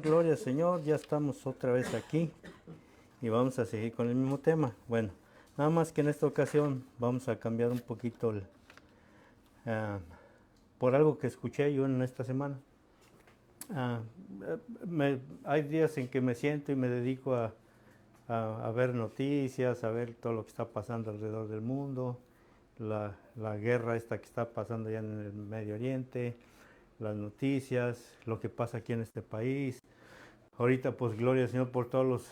Gloria al Señor, ya estamos otra vez aquí y vamos a seguir con el mismo tema. Bueno, nada más que en esta ocasión vamos a cambiar un poquito ah, por algo que escuché yo en esta semana. Ah, hay días en que me siento y me dedico a ver noticias, a ver todo lo que está pasando alrededor del mundo, la guerra esta que está pasando ya en el Medio Oriente, las noticias, lo que pasa aquí en este país. Ahorita pues gloria al Señor por todos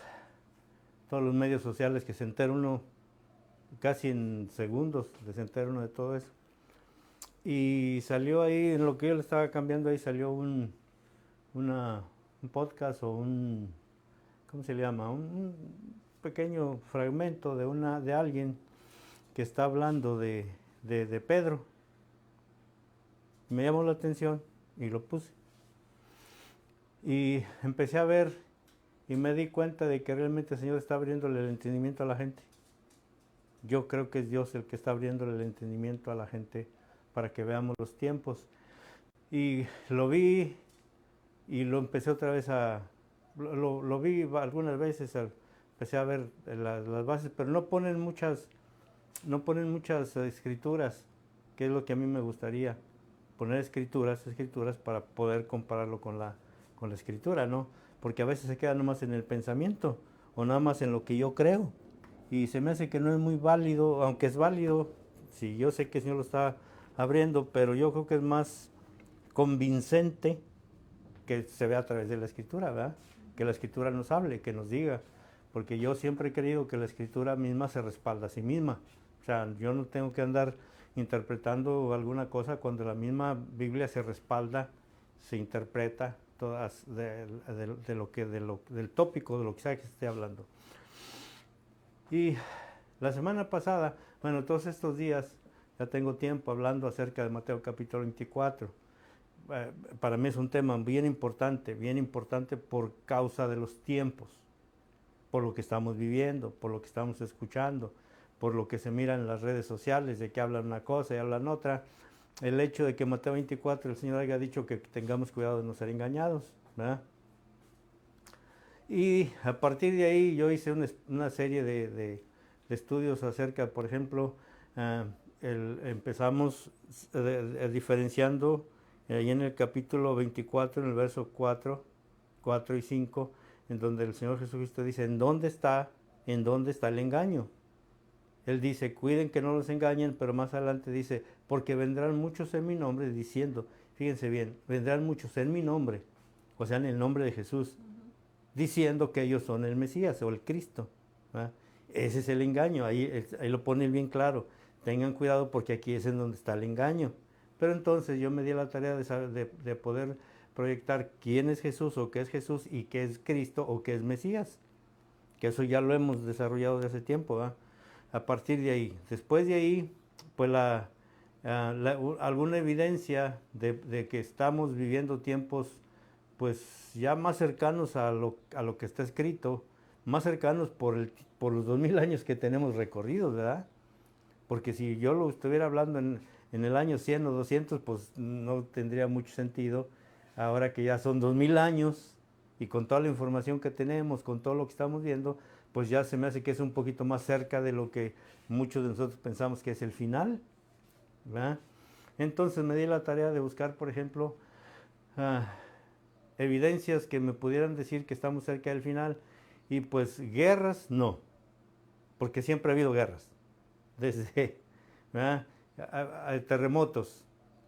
los medios sociales que se entera uno casi en segundos, se entera uno de todo eso. Y salió ahí, en lo que yo le estaba cambiando ahí, salió un podcast o ¿cómo se le llama? Un pequeño fragmento de alguien que está hablando de Pedro. Me llamó la atención y lo puse. Y empecé a ver y me di cuenta de que realmente el Señor está abriéndole el entendimiento a la gente. Yo creo que es Dios el que está abriéndole el entendimiento a la gente para que veamos los tiempos. Y lo vi y lo empecé otra vez lo vi algunas veces, empecé a ver las bases, pero no ponen muchas escrituras, que es lo que a mí me gustaría, poner escrituras para poder compararlo con la escritura, ¿no? Porque a veces se queda nomás en el pensamiento o nada más en lo que yo creo. Y se me hace que no es muy válido, aunque es válido, sí, yo sé que el Señor lo está abriendo, pero yo creo que es más convincente que se vea a través de la escritura, ¿verdad? Que la escritura nos hable, que nos diga, porque yo siempre he creído que la escritura misma se respalda a sí misma. O sea, yo no tengo que andar interpretando alguna cosa cuando la misma Biblia se respalda, se interpreta todas del tópico, de lo que sea que se esté hablando. Y la semana pasada, bueno, todos estos días, ya tengo tiempo hablando acerca de Mateo capítulo 24. Para mí es un tema bien importante por causa de los tiempos, por lo que estamos viviendo, por lo que estamos escuchando, por lo que se mira en las redes sociales, de que hablan una cosa y hablan otra. El hecho de que Mateo 24 el Señor haya dicho que tengamos cuidado de no ser engañados, ¿verdad? Y a partir de ahí yo hice una serie de estudios acerca, por ejemplo, empezamos diferenciando ahí en el capítulo 24, en el verso 4 y 5, en donde el Señor Jesucristo dice, ¿en dónde está el engaño? Él dice, cuiden que no los engañen, pero más adelante dice, porque vendrán muchos en mi nombre diciendo, fíjense bien, vendrán muchos en mi nombre, o sea, en el nombre de Jesús, diciendo que ellos son el Mesías o el Cristo, ¿verdad? Ese es el engaño, ahí lo pone bien claro. Tengan cuidado porque aquí es en donde está el engaño. Pero entonces yo me di la tarea de poder proyectar quién es Jesús o qué es Jesús y qué es Cristo o qué es Mesías. Que eso ya lo hemos desarrollado desde hace tiempo, ¿verdad? A partir de ahí. Después de ahí, pues alguna evidencia de que estamos viviendo tiempos pues ya más cercanos a lo que está escrito, más cercanos por los 2000 años que tenemos recorridos, ¿verdad? Porque si yo lo estuviera hablando en el año 100 o 200, pues no tendría mucho sentido. Ahora que ya son 2000 años y con toda la información que tenemos, con todo lo que estamos viendo, pues ya se me hace que es un poquito más cerca de lo que muchos de nosotros pensamos que es el final, ¿verdad? Entonces me di la tarea de buscar, por ejemplo, ah, evidencias que me pudieran decir que estamos cerca del final. Y pues guerras, no, porque siempre ha habido guerras, desde terremotos,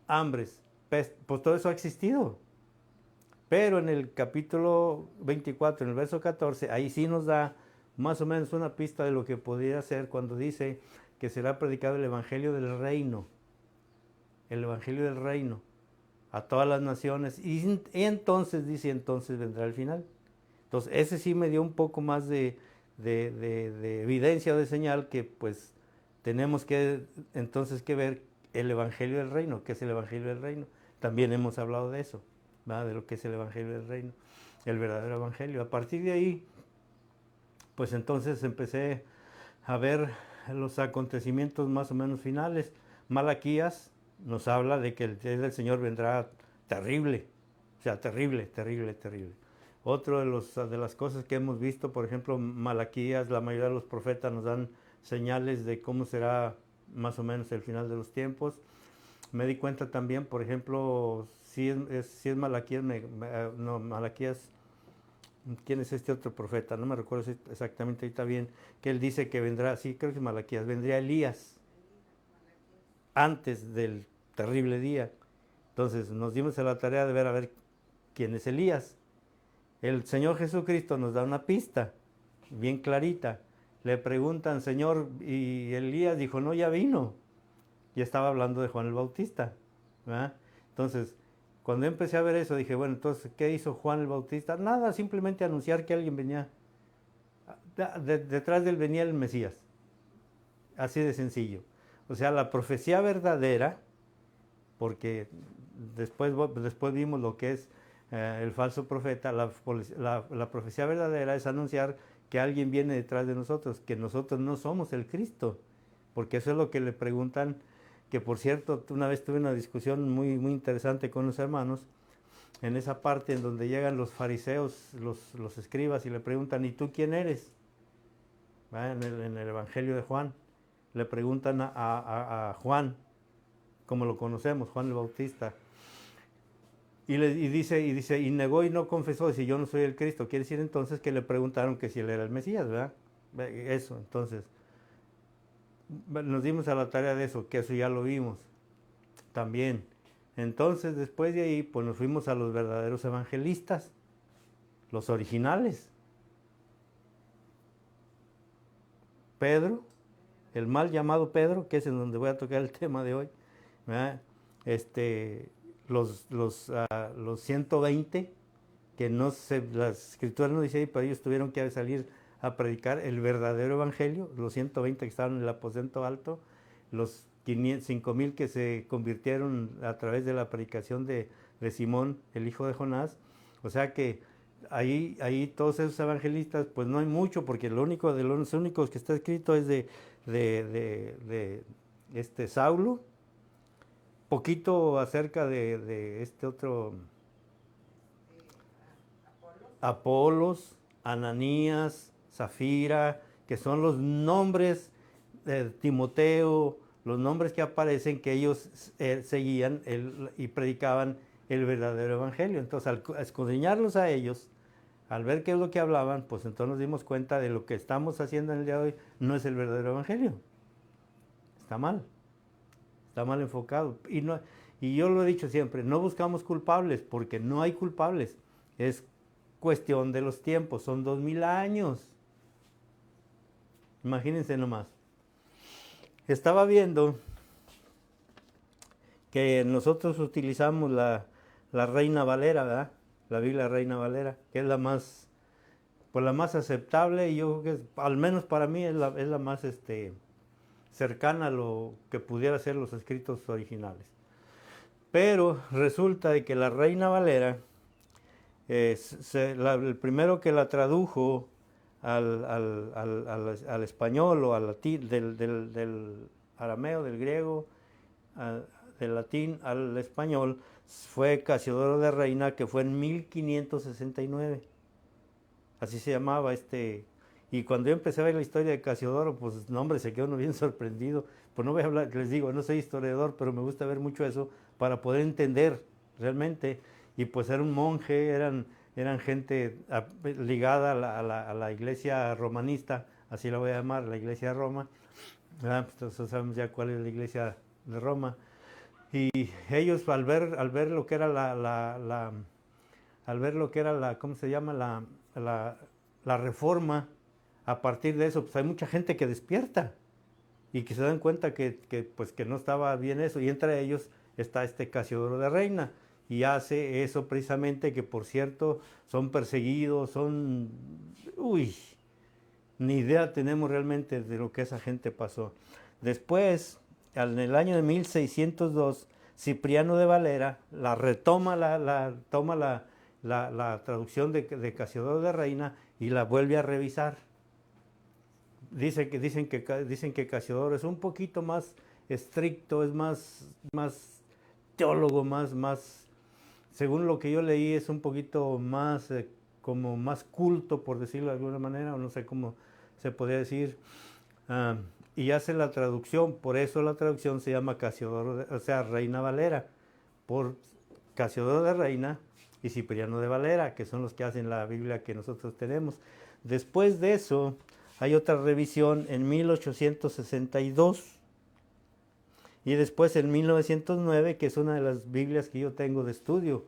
hambres, peste, pues todo eso ha existido. Pero en el capítulo 24, en el verso 14, ahí sí nos da más o menos una pista de lo que podría ser cuando dice que será predicado el Evangelio del Reino. El Evangelio del Reino a todas las naciones. Y entonces dice, entonces vendrá el final. Entonces, ese sí me dio un poco más de evidencia o de señal que pues tenemos que entonces que ver el Evangelio del Reino. ¿Qué es el Evangelio del Reino? También hemos hablado de eso, ¿verdad? De lo que es el Evangelio del Reino, el verdadero Evangelio. A partir de ahí, pues entonces empecé a ver los acontecimientos más o menos finales. Malaquías nos habla de que el día del Señor vendrá terrible, o sea, terrible, terrible, terrible. Otro de las cosas que hemos visto, por ejemplo, Malaquías, la mayoría de los profetas nos dan señales de cómo será más o menos el final de los tiempos. Me di cuenta también, por ejemplo, si es Malaquías, no, Malaquías, ¿quién es este otro profeta? No me recuerdo exactamente ahorita bien, que él dice que vendrá, sí, creo que es Malaquías, vendría Elías antes del terrible día. Entonces nos dimos a la tarea de ver a ver quién es Elías. El Señor Jesucristo nos da una pista bien clarita. Le preguntan, Señor, y Elías dijo, no, ya vino. Y estaba hablando de Juan el Bautista, ¿verdad? Entonces, cuando empecé a ver eso, dije, bueno, entonces, ¿qué hizo Juan el Bautista? Nada, simplemente anunciar que alguien venía. Detrás de él venía el Mesías. Así de sencillo. O sea, la profecía verdadera, porque después vimos lo que es el falso profeta, la profecía verdadera es anunciar que alguien viene detrás de nosotros, que nosotros no somos el Cristo, porque eso es lo que le preguntan, que por cierto, una vez tuve una discusión muy, muy interesante con los hermanos, en esa parte en donde llegan los fariseos, los escribas, y le preguntan, ¿y tú quién eres? En el Evangelio de Juan, le preguntan a Juan, como lo conocemos, Juan el Bautista, y dice, y negó y no confesó, dice, yo no soy el Cristo. Quiere decir entonces que le preguntaron que si él era el Mesías, ¿verdad? Eso, entonces, nos dimos a la tarea de eso, que eso ya lo vimos también. Entonces, después de ahí, pues nos fuimos a los verdaderos evangelistas, los originales. Pedro, el mal llamado Pedro, que es en donde voy a tocar el tema de hoy, ¿verdad? Los 120, que no se, las escrituras no dicen ahí, pero ellos tuvieron que salir a predicar el verdadero evangelio, los 120 que estaban en el aposento alto, los 5,000 que se convirtieron a través de la predicación de Simón, el hijo de Jonás. O sea que ahí todos esos evangelistas, pues no hay mucho, porque de los únicos que está escrito es de Saulo, poquito acerca de este otro, Apolos, Ananías, Zafira, que son los nombres de Timoteo, los nombres que aparecen que ellos seguían y predicaban el verdadero evangelio. Entonces, al escudriñarlos a ellos, al ver qué es lo que hablaban, pues entonces nos dimos cuenta de lo que estamos haciendo en el día de hoy no es el verdadero evangelio. Está mal enfocado. Y yo lo he dicho siempre, no buscamos culpables porque no hay culpables. Es cuestión de los tiempos, son 2000 años. Imagínense nomás. Estaba viendo que nosotros utilizamos la Reina Valera, ¿verdad? La Biblia Reina Valera, que es la más, pues la más aceptable, y yo creo que al menos para mí es la más cercana a lo que pudiera ser los escritos originales. Pero resulta de que la Reina Valera, el primero que la tradujo al español o al latín, del arameo, del griego, del latín al español, fue Casiodoro de Reina, que fue en 1569. Así se llamaba Y cuando yo empecé a ver la historia de Casiodoro, pues no, hombre, se quedó uno bien sorprendido. Pues no voy a hablar, les digo, no soy historiador, pero me gusta ver mucho eso para poder entender realmente. Y pues era un monje, eran gente ligada a la iglesia romanista, así la voy a llamar, la iglesia de Roma. Entonces sabemos ya cuál es la iglesia de Roma. Y ellos al ver lo que era al ver lo que era ¿cómo se llama? La reforma, a partir de eso, pues hay mucha gente que despierta y que se dan cuenta pues, que no estaba bien eso. Y entre ellos está Casiodoro de Reina. Y hace eso precisamente, que por cierto son perseguidos, uy, ni idea tenemos realmente de lo que esa gente pasó. Después, en el año de 1602, Cipriano de Valera retoma toma la traducción de Casiodoro de Reina y la vuelve a revisar. Dicen que Casiodoro es un poquito más estricto, es más teólogo, según lo que yo leí, es un poquito más como más culto, por decirlo de alguna manera, o no sé cómo se podría decir, y hace la traducción. Por eso la traducción se llama Casiodoro, o sea, Reina Valera, por Casiodoro de Reina y Cipriano de Valera, que son los que hacen la Biblia que nosotros tenemos. Después de eso, hay otra revisión en 1862 y después en 1909, que es una de las Biblias que yo tengo de estudio.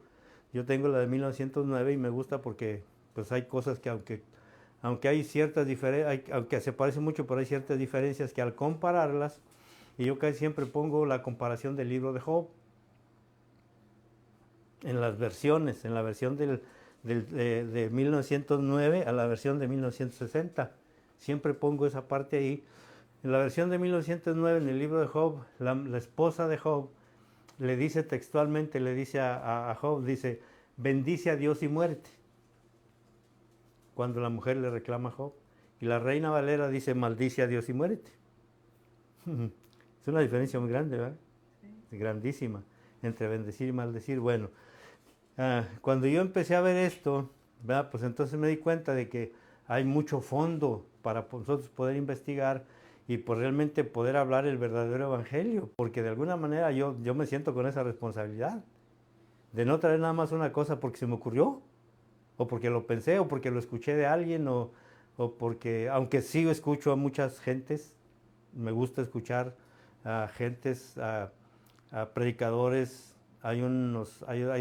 Yo tengo la de 1909 y me gusta porque pues hay cosas que aunque hay ciertas diferencias, aunque se parece mucho, pero hay ciertas diferencias que al compararlas, y yo casi siempre pongo la comparación del libro de Job en las versiones, en la versión de 1909 a la versión de 1960. Siempre pongo esa parte ahí. En la versión de 1909, en el libro de Job, la esposa de Job le dice textualmente, le dice a Job, dice, bendice a Dios y muerte, cuando la mujer le reclama a Job. Y la Reina Valera dice, maldice a Dios y muérete. Es una diferencia muy grande, ¿verdad? Sí. Grandísima, entre bendecir y maldecir. Bueno, cuando yo empecé a ver esto, ¿verdad? Pues entonces me di cuenta de que hay mucho fondo para nosotros poder investigar y por realmente poder hablar el verdadero evangelio, porque de alguna manera yo me siento con esa responsabilidad de no traer nada más una cosa porque se me ocurrió, o porque lo pensé, o porque lo escuché de alguien, o porque, aunque sí escucho a muchas gentes, me gusta escuchar a gentes, a predicadores. Hay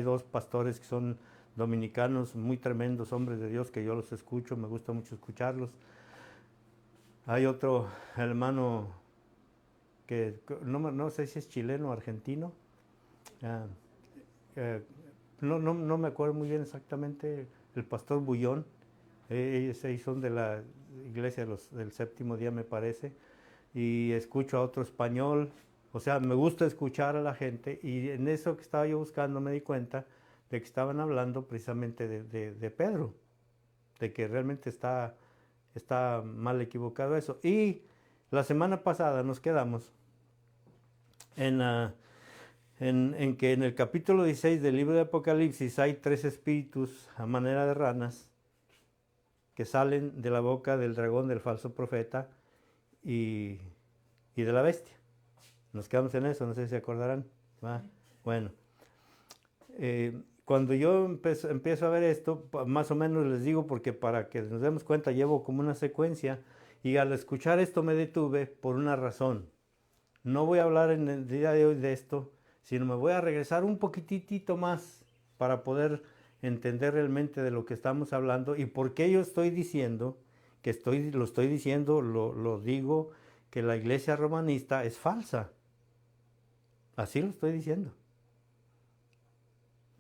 dos pastores que son dominicanos, muy tremendos hombres de Dios, que yo los escucho, me gusta mucho escucharlos. Hay otro hermano que no sé si es chileno o argentino, uh, no me acuerdo muy bien exactamente, el pastor Bullón. Ellos son de la iglesia del séptimo día, me parece, y escucho a otro español. O sea, me gusta escuchar a la gente, y en eso que estaba yo buscando me di cuenta de que estaban hablando precisamente de Pedro, de que realmente está mal equivocado eso. Y la semana pasada nos quedamos en que en el capítulo 16 del libro de Apocalipsis hay 3 espíritus a manera de ranas que salen de la boca del dragón, del falso profeta y de la bestia. Nos quedamos en eso, no sé si se acordarán. ¿Va? Bueno, cuando yo empiezo a ver esto, más o menos les digo, porque para que nos demos cuenta llevo como una secuencia, y al escuchar esto me detuve por una razón. No voy a hablar en el día de hoy de esto, sino me voy a regresar un poquitito más para poder entender realmente de lo que estamos hablando y por qué yo estoy diciendo lo digo, que la iglesia romanista es falsa. Así lo estoy diciendo.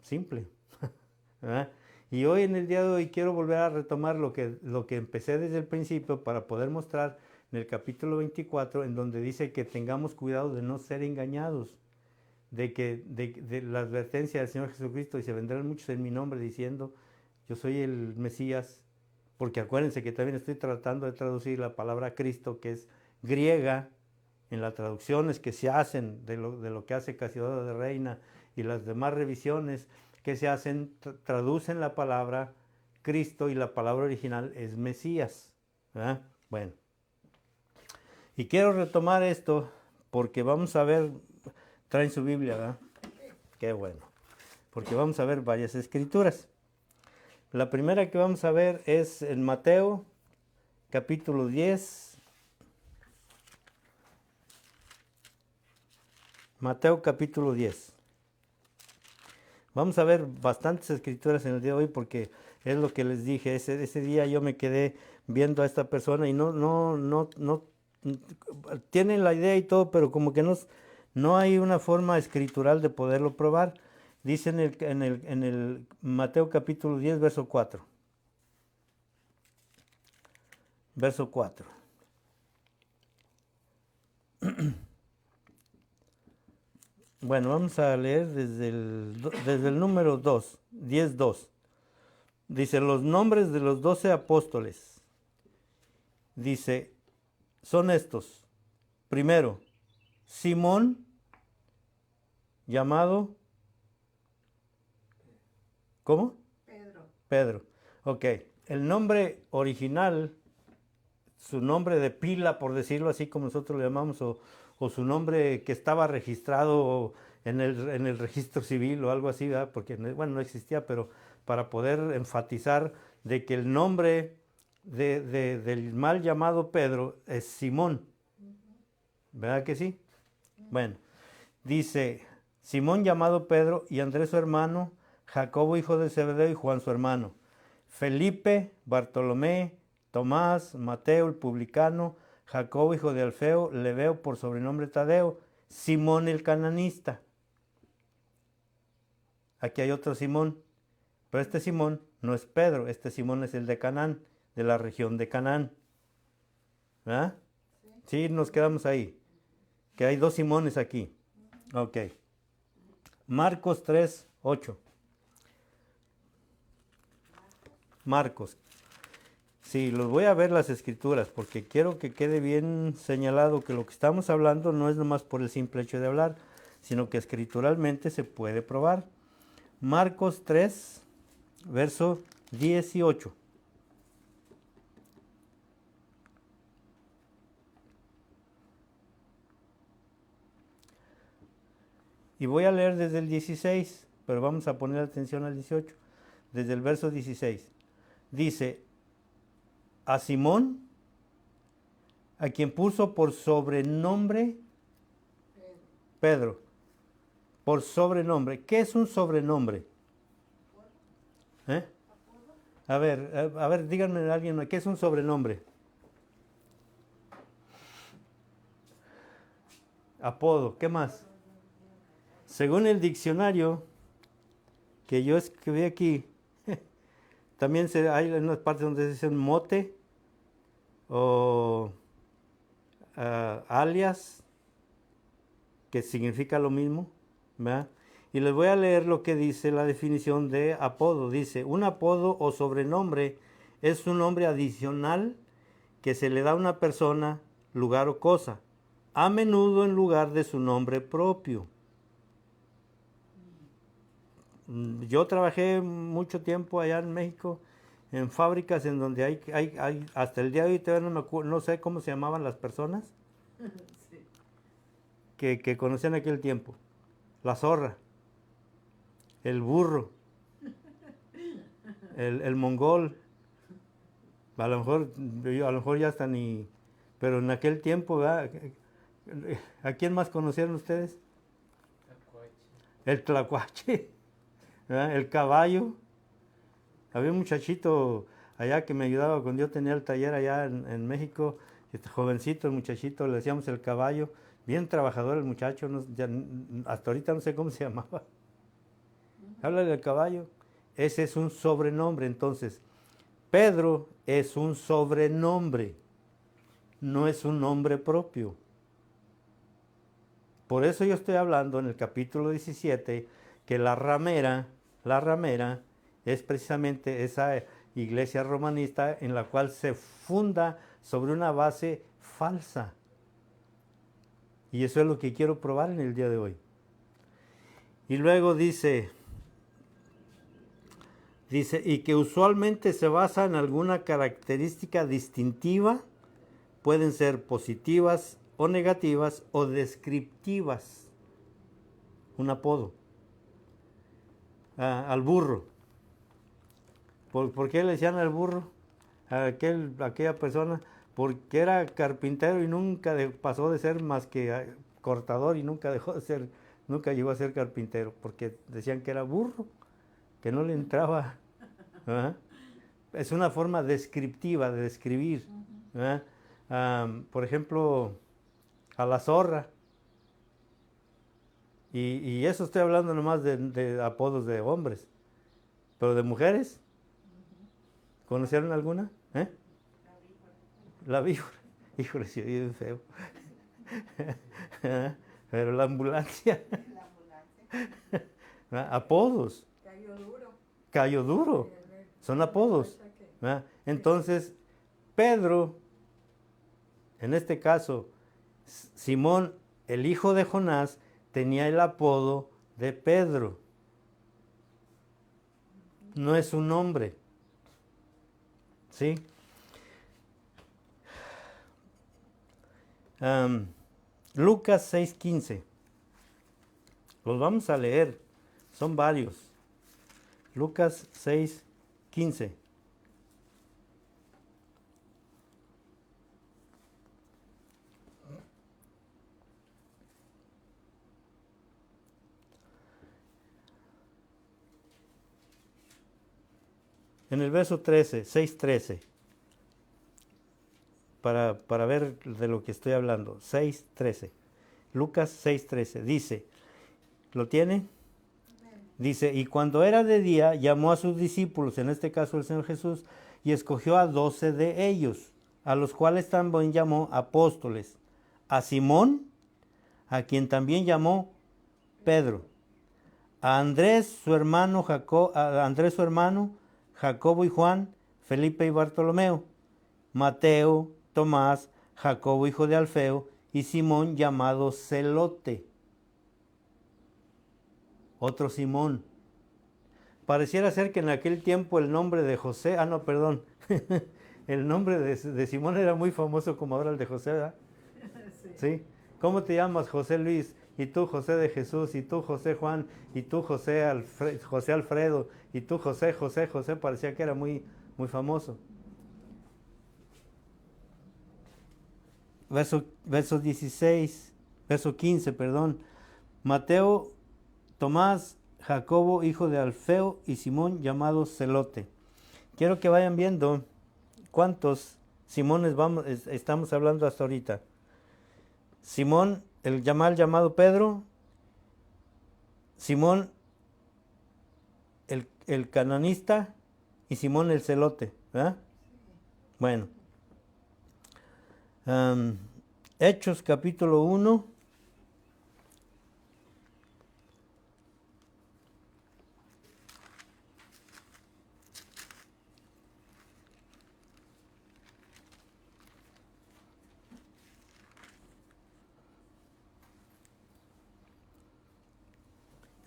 Simple. ¿Verdad? Y hoy, en el día de hoy, quiero volver a retomar lo que empecé desde el principio para poder mostrar en el capítulo 24, en donde dice que tengamos cuidado de no ser engañados, de la advertencia del Señor Jesucristo, y se vendrán muchos en mi nombre diciendo, yo soy el Mesías, porque acuérdense que también estoy tratando de traducir la palabra Cristo, que es griega, en las traducciones que se hacen de lo que hace Casiodoro de Reina y las demás revisiones que se hacen, traducen la palabra Cristo, y la palabra original es Mesías, ¿verdad? Bueno, y quiero retomar esto porque vamos a ver, traen su Biblia, ¿verdad? Qué bueno, porque vamos a ver varias escrituras. La primera que vamos a ver es en Mateo, capítulo 10. Mateo capítulo 10. Vamos a ver bastantes escrituras en el día de hoy porque es lo que les dije. Ese día yo me quedé viendo a esta persona y no tienen la idea y todo, pero como que no hay una forma escritural de poderlo probar. Dice en el Mateo capítulo 10, verso 4. Verso 4. Bueno, vamos a leer desde el número 2, 10:2. Dice, los nombres de los 12 apóstoles. Dice, son estos. Primero, Simón, llamado, ¿cómo? Pedro. Pedro. Ok, el nombre original, su nombre de pila, por decirlo así como nosotros le llamamos, o su nombre que estaba registrado en el registro civil o algo así, ¿verdad? Porque, bueno, no existía, pero para poder enfatizar de que el nombre del mal llamado Pedro es Simón, ¿verdad que sí? Bueno, dice, Simón llamado Pedro y Andrés su hermano, Jacobo hijo de Zebedeo y Juan su hermano, Felipe, Bartolomé, Tomás, Mateo el publicano, Jacobo hijo de Alfeo, Lebeo por sobrenombre Tadeo, Simón el cananista. Aquí hay otro Simón, pero este Simón no es Pedro, este Simón es el de Canaán, de la región de Canaán. ¿Verdad? Sí, nos quedamos ahí, que hay dos Simones aquí. Ok. Marcos 3, 8. Marcos. Sí, los voy a ver las escrituras porque quiero que quede bien señalado que lo que estamos hablando no es nomás por el simple hecho de hablar, sino que escrituralmente se puede probar. Marcos 3, verso 18. Y voy a leer desde el 16, pero vamos a poner atención al 18. Desde el verso 16. Dice, a Simón, a quien puso por sobrenombre Pedro. Por sobrenombre. ¿Qué es un sobrenombre? ¿Eh? A ver, díganme a alguien, ¿qué es un sobrenombre? Apodo, ¿qué más? Según el diccionario que yo escribí aquí, también hay unas partes donde dicen mote o alias, que significa lo mismo, ¿verdad? Y les voy a leer lo que dice la definición de apodo. Dice, un apodo o sobrenombre es un nombre adicional que se le da a una persona, lugar o cosa, a menudo en lugar de su nombre propio. Yo trabajé mucho tiempo allá en México en fábricas en donde hay hasta el día de hoy todavía no sé cómo se llamaban las personas que conocían aquel tiempo. La zorra, el burro, el mongol, a lo mejor ya está ni, pero en aquel tiempo, ¿verdad? ¿A quién más conocieron ustedes? El tlacuache, ¿verdad? El caballo. Había un muchachito allá que me ayudaba cuando yo tenía el taller allá en México, este jovencito, el muchachito, le decíamos el caballo, bien trabajador el muchacho, hasta ahorita no sé cómo se llamaba. Habla del caballo. Ese es un sobrenombre, entonces. Pedro es un sobrenombre, no es un nombre propio. Por eso yo estoy hablando en el capítulo 17 que la ramera es precisamente esa iglesia romanista en la cual se funda sobre una base falsa. Y eso es lo que quiero probar en el día de hoy. Y luego dice, y que usualmente se basa en alguna característica distintiva, pueden ser positivas o negativas o descriptivas. Un apodo. Al burro. ¿Por qué le decían al burro? A aquella persona, porque era carpintero y nunca pasó de ser más que cortador y nunca dejó de ser, nunca llegó a ser carpintero, porque decían que era burro, que no le entraba. ¿Verdad? Es una forma descriptiva de describir. ¿Verdad? Por ejemplo, a la zorra. Y eso estoy hablando nomás de apodos de hombres. Pero de mujeres, ¿conocieron alguna? ¿Eh? La víbora. Híjole, sí, bien feo. Pero la ambulancia. Apodos. Callo duro. Callo duro. Son apodos. Entonces, Pedro, en este caso, Simón, el hijo de Jonás, tenía el apodo de Pedro. No es un nombre. ¿sí? Lucas 6:15. Los vamos a leer. Son varios. Lucas 6:15. En el verso 13, 6:13. Para ver de lo que estoy hablando. 6:13. Lucas 6:13. Dice, ¿lo tiene? Dice, y cuando era de día, llamó a sus discípulos, en este caso el Señor Jesús, y escogió a 12 de ellos, a los cuales también llamó apóstoles. A Simón, a quien también llamó Pedro. A Andrés, su hermano, Jacobo y Juan, Felipe y Bartolomeo. Mateo, Tomás, Jacobo hijo de Alfeo, y Simón llamado Celote. Otro Simón. Pareciera ser que en aquel tiempo el nombre de José, el nombre de Simón era muy famoso como ahora el de José, ¿verdad? Sí. ¿Cómo te llamas? José Luis, y tú José de Jesús, y tú José Juan, y tú José Alfredo, y tú José, parecía que era muy, muy famoso. Verso 16, verso 15, perdón. Mateo, Tomás, Jacobo, hijo de Alfeo, y Simón, llamado Celote. Quiero que vayan viendo cuántos Simones estamos hablando hasta ahorita. Simón, el llamado Pedro. Simón, el cananista. Y Simón, el celote. ¿Verdad? Bueno. Hechos, capítulo 1.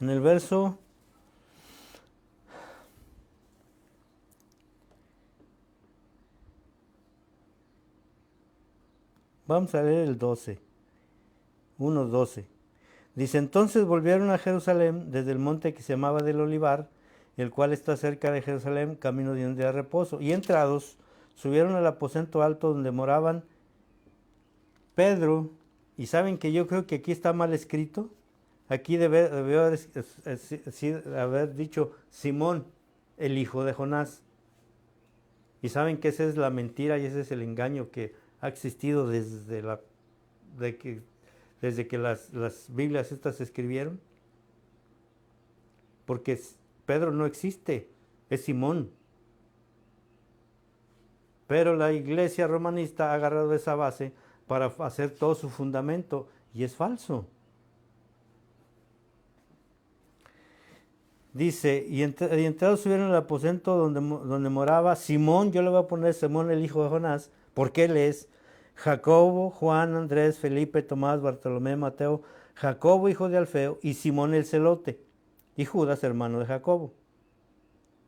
En el verso vamos a leer el 12. 1:12. Dice, entonces volvieron a Jerusalén desde el monte que se llamaba del Olivar, el cual está cerca de Jerusalén, camino de un día de reposo. Y entrados, subieron al aposento alto donde moraban Pedro. Y saben que yo creo que aquí está mal escrito. Aquí debió haber dicho Simón, el hijo de Jonás. Y saben que esa es la mentira y ese es el engaño que ha existido desde que las Biblias estas se escribieron. Porque Pedro no existe, es Simón. Pero la iglesia romanista ha agarrado esa base para hacer todo su fundamento y es falso. Dice, y entrados subieron al aposento donde moraba Simón, yo le voy a poner Simón el hijo de Jonás, porque él es Jacobo, Juan, Andrés, Felipe, Tomás, Bartolomé, Mateo, Jacobo hijo de Alfeo y Simón el celote, y Judas hermano de Jacobo,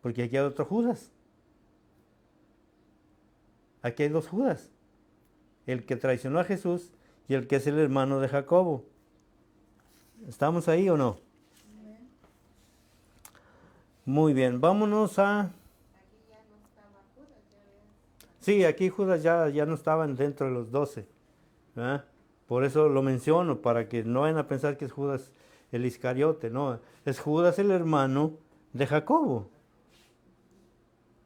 porque aquí hay otro Judas. Aquí hay dos Judas, el que traicionó a Jesús y el que es el hermano de Jacobo. ¿Estamos ahí o no? Muy bien, vámonos a... Sí, aquí Judas ya no estaban dentro de los 12. ¿Verdad? Por eso lo menciono, para que no vayan a pensar que es Judas el Iscariote, no. Es Judas el hermano de Jacobo.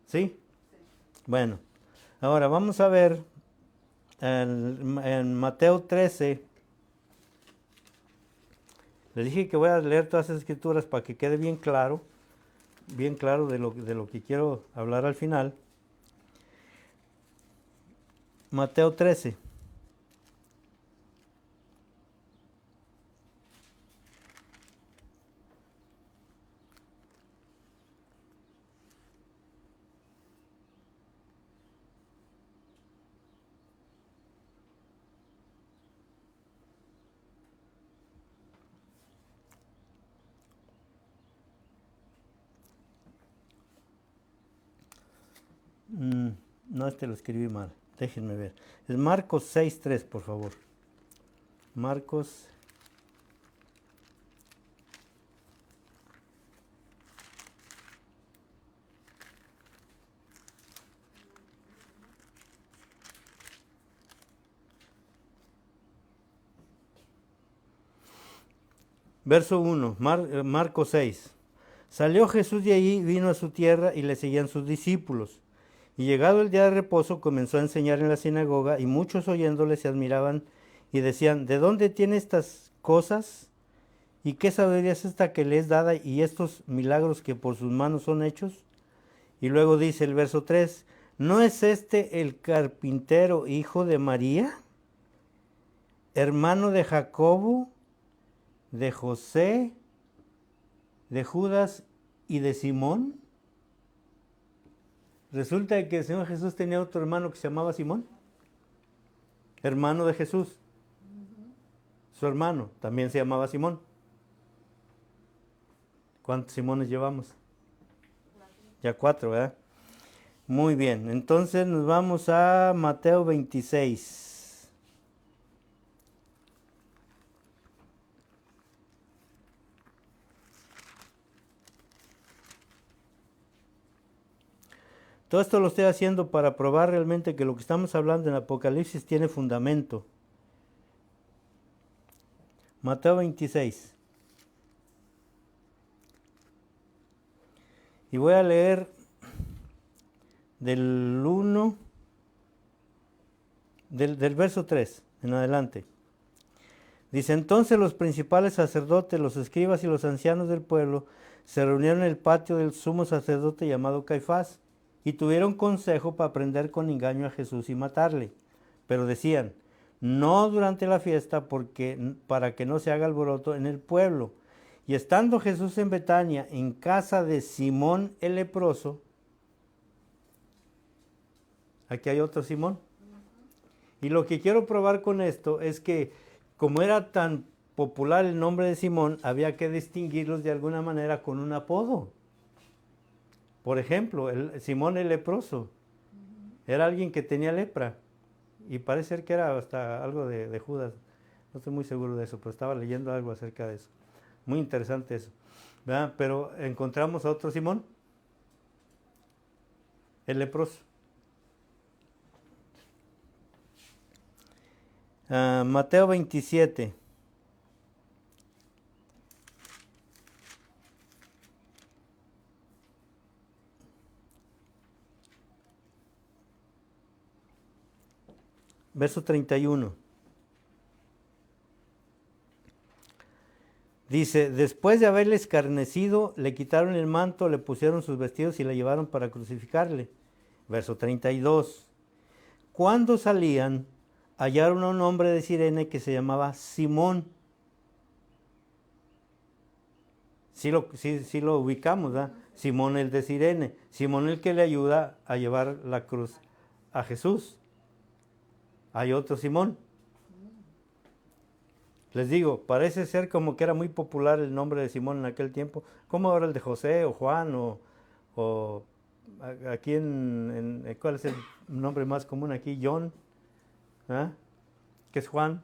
¿Sí? Bueno, ahora vamos a ver en Mateo 13. Les dije que voy a leer todas las escrituras para que quede bien claro de lo que quiero hablar al final. Mateo 13. No, lo escribí mal. Déjenme ver. Es Marcos 6:3, por favor. Marcos. Verso 1, Marcos 6. Salió Jesús de allí, vino a su tierra y le seguían sus discípulos. Y llegado el día de reposo comenzó a enseñar en la sinagoga y muchos oyéndole se admiraban y decían, ¿de dónde tiene estas cosas? ¿Y qué sabiduría es esta que le es dada y estos milagros que por sus manos son hechos? Y luego dice el verso 3, ¿no es este el carpintero hijo de María, hermano de Jacobo, de José, de Judas y de Simón? Resulta que el Señor Jesús tenía otro hermano que se llamaba Simón, hermano de Jesús. Su hermano también se llamaba Simón. ¿Cuántos Simones llevamos? Ya 4, ¿verdad? Muy bien, entonces nos vamos a Mateo 26. Todo esto lo estoy haciendo para probar realmente que lo que estamos hablando en Apocalipsis tiene fundamento. Mateo 26. Y voy a leer del 1, del verso 3 en adelante. Dice, entonces los principales sacerdotes, los escribas y los ancianos del pueblo se reunieron en el patio del sumo sacerdote llamado Caifás y tuvieron consejo para prender con engaño a Jesús y matarle. Pero decían, no durante la fiesta para que no se haga alboroto en el pueblo. Y estando Jesús en Betania, en casa de Simón el leproso, aquí hay otro Simón. Y lo que quiero probar con esto es que como era tan popular el nombre de Simón, había que distinguirlos de alguna manera con un apodo. Por ejemplo, Simón el leproso era alguien que tenía lepra y parece ser que era hasta algo de Judas. No estoy muy seguro de eso, pero estaba leyendo algo acerca de eso. Muy interesante eso, ¿verdad? Pero encontramos a otro Simón, el leproso. Mateo 27. Verso 31. Dice, después de haberle escarnecido, le quitaron el manto, le pusieron sus vestidos y le llevaron para crucificarle. Verso 32. Cuando salían, hallaron a un hombre de Cirene que se llamaba Simón. Sí lo ubicamos, ¿verdad? Simón el de Cirene. Simón el que le ayuda a llevar la cruz a Jesús. Hay otro Simón. Les digo, parece ser como que era muy popular el nombre de Simón en aquel tiempo, como ahora el de José o Juan o aquí ¿cuál es el nombre más común aquí? John, ¿ah? Que es Juan,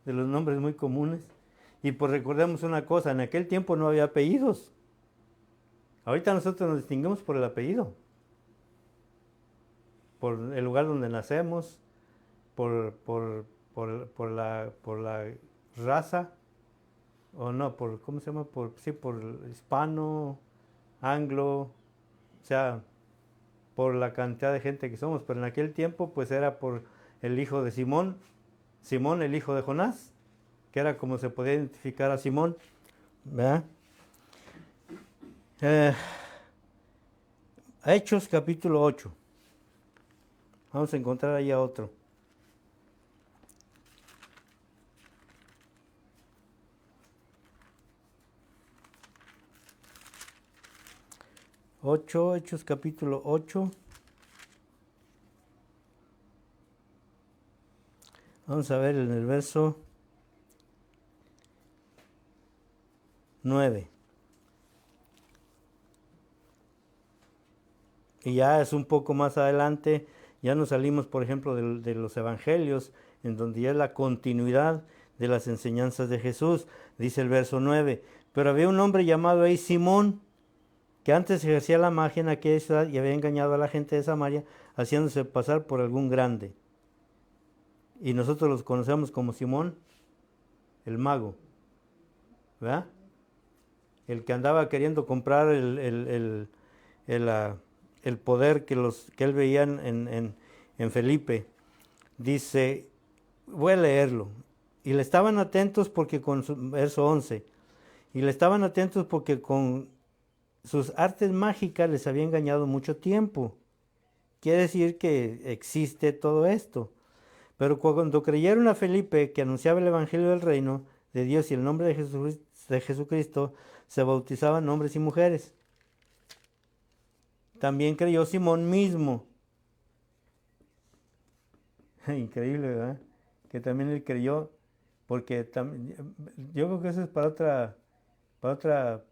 de los nombres muy comunes. Y pues recordemos una cosa, en aquel tiempo no había apellidos. Ahorita nosotros nos distinguimos por el apellido, por el lugar donde nacemos, por la raza, o no, ¿cómo se llama? Por hispano, anglo, o sea, por la cantidad de gente que somos. Pero en aquel tiempo, pues era por el hijo de Simón, Simón el hijo de Jonás, que era como se podía identificar a Simón, ¿verdad? Hechos capítulo 8. Vamos a encontrar ahí a otro. Hechos capítulo 8. Vamos a ver en el verso 9. Y ya es un poco más adelante, ya nos salimos, por ejemplo, de los evangelios, en donde ya es la continuidad de las enseñanzas de Jesús. Dice el verso 9, pero había un hombre llamado ahí Simón, que antes ejercía la magia en aquella ciudad y había engañado a la gente de Samaria, haciéndose pasar por algún grande. Y nosotros los conocemos como Simón, el mago, ¿verdad? El que andaba queriendo comprar el poder que él veía en Felipe. Dice, voy a leerlo. Y le estaban atentos porque verso 11, y le estaban atentos porque con sus artes mágicas les había engañado mucho tiempo. Quiere decir que existe todo esto. Pero cuando creyeron a Felipe, que anunciaba el Evangelio del Reino de Dios y el nombre de Jesucristo, se bautizaban hombres y mujeres. También creyó Simón mismo. Increíble, ¿verdad? Que también él creyó, porque yo creo que eso es para otra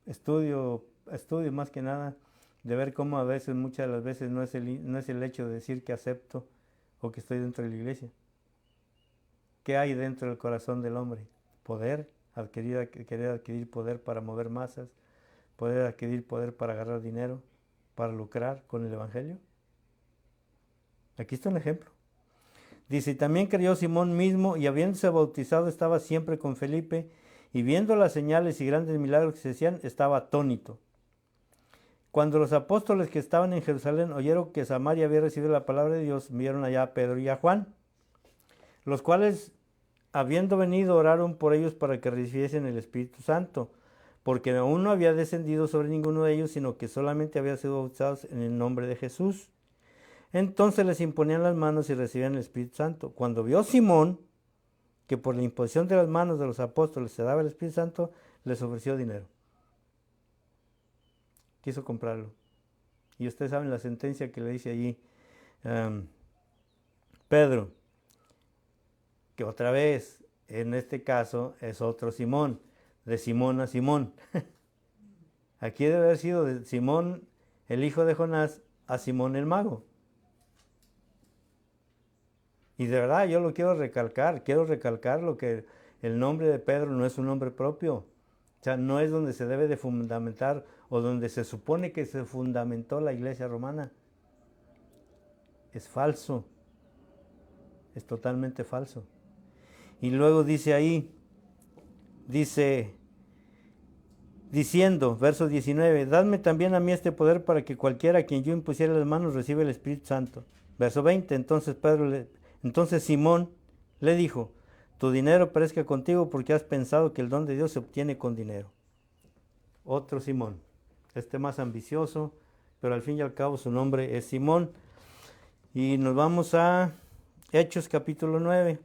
estudio más que nada, de ver cómo a veces, muchas de las veces, no es el hecho de decir que acepto o que estoy dentro de la iglesia. ¿Qué hay dentro del corazón del hombre? Poder, querer adquirir poder para mover masas, poder adquirir poder para agarrar dinero, para lucrar con el Evangelio. Aquí está un ejemplo. Dice, también creyó Simón mismo, y habiéndose bautizado estaba siempre con Felipe, y viendo las señales y grandes milagros que se hacían, estaba atónito. Cuando los apóstoles que estaban en Jerusalén oyeron que Samaria había recibido la palabra de Dios, enviaron allá a Pedro y a Juan, los cuales, habiendo venido, oraron por ellos para que recibiesen el Espíritu Santo, porque aún no había descendido sobre ninguno de ellos, sino que solamente habían sido bautizados en el nombre de Jesús. Entonces les imponían las manos y recibían el Espíritu Santo. Cuando vio Simón que por la imposición de las manos de los apóstoles se daba el Espíritu Santo, les ofreció dinero. Quiso comprarlo. Y ustedes saben la sentencia que le dice allí Pedro, que otra vez, en este caso, es otro Simón, de Simón a Simón. Aquí debe haber sido de Simón, el hijo de Jonás, a Simón el mago. Y de verdad yo lo quiero recalcar lo que el nombre de Pedro no es un nombre propio. O sea, no es donde se debe de fundamentar o donde se supone que se fundamentó la iglesia romana. Es falso, es totalmente falso. Y luego dice ahí, diciendo, verso 19, dadme también a mí este poder para que cualquiera a quien yo impusiera las manos reciba el Espíritu Santo. Verso 20, entonces Simón le dijo, tu dinero perezca contigo porque has pensado que el don de Dios se obtiene con dinero. Otro Simón, más ambicioso, pero al fin y al cabo su nombre es Simón. Y nos vamos a Hechos capítulo 9.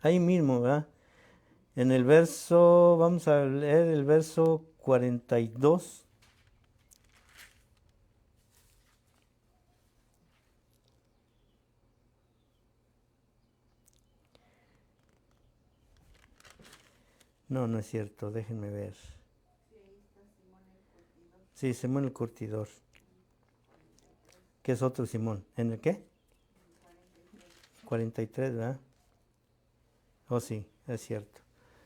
Ahí mismo, ¿verdad? En el verso, vamos a leer el verso 42. No, no es cierto, déjenme ver. Sí, Simón el Curtidor. ¿Qué es otro Simón? ¿En el qué? 43, ¿verdad? Oh, sí, es cierto.